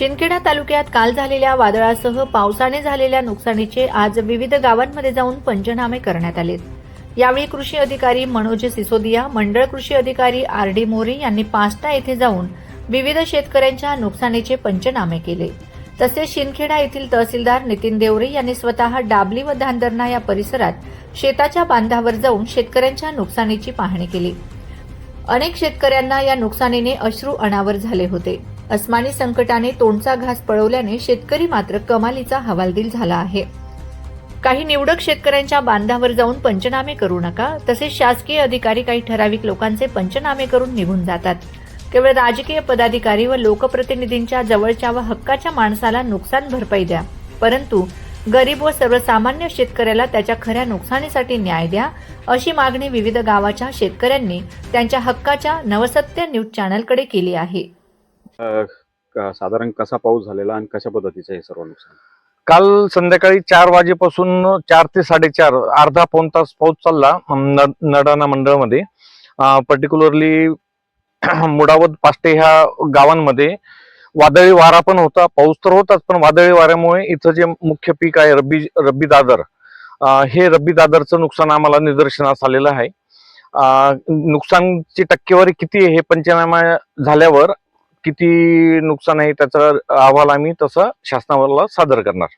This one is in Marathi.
शिंदखेडा तालुक्यात काल झालेल्या वादळासह पावसाने झालेल्या नुकसानीचे आज विविध गावांमध्ये जाऊन पंचनामे करण्यात आले। यावेळी कृषी अधिकारी मनोज सिसोदिया, मंडळ कृषी अधिकारी आर.डी. मोरे यांनी पास्टा येथे जाऊन विविध शेतकऱ्यांच्या नुकसानीचे पंचनामे केले। तसेच शिंदखेडा येथील तहसीलदार नितीन देवरे यांनी स्वतः डाबली व धांदरणा या परिसरात शेताच्या बांधावर जाऊन शेतकऱ्यांच्या नुकसानीची पाहणी केली। अनेक शेतकऱ्यांना या नुकसानीने अश्रू अनावर झाले होते। अस्मानी संकटाने तोंडचा घास पळवल्याने शेतकरी मात्र कमालीचा हवालदिल झाला आहे। काही निवडक शेतकऱ्यांच्या बांधावर जाऊन पंचनामे करू नका, तसेच शासकीय अधिकारी काही ठराविक लोकांचे पंचनामे करून निघून जातात। केवळ राजकीय पदाधिकारी व लोकप्रतिनिधींच्या जवळच्या व हक्काच्या माणसाला नुकसान भरपाई द्या, परंतु गरीब व सर्वसामान्य शेतकऱ्याला त्याच्या खऱ्या नुकसानीसाठी न्याय द्या, अशी मागणी विविध गावाच्या शेतकऱ्यांनी त्यांच्या हक्काच्या नवसत्य न्यूज चॅनलकडे केली आहे। साधारण कसा पाऊस झालेला आणि कशा पद्धतीचं हे सर्व नुकसान? काल संध्याकाळी 4 वाजेपासून 4 ते 4:30 अर्धा पाऊण तास पाऊस चालला नडाणा मंडळमध्ये। पर्टिक्युलरली मुडावद पास्टे ह्या गावांमध्ये वादळी वारा पण होता, पाऊस तर होताच, पण वादळी वाऱ्यामुळे इथं जे मुख्य पीक आहे रब्बी दादर, हे रब्बी दादरचं नुकसान आम्हाला निदर्शनास आलेलं आहे। नुकसानची टक्केवारी किती आहे हे पंचनामा झाल्यावर किती नुकसान आहे त्याचा अहवाल आम्ही तसा शासनाला सादर करणार।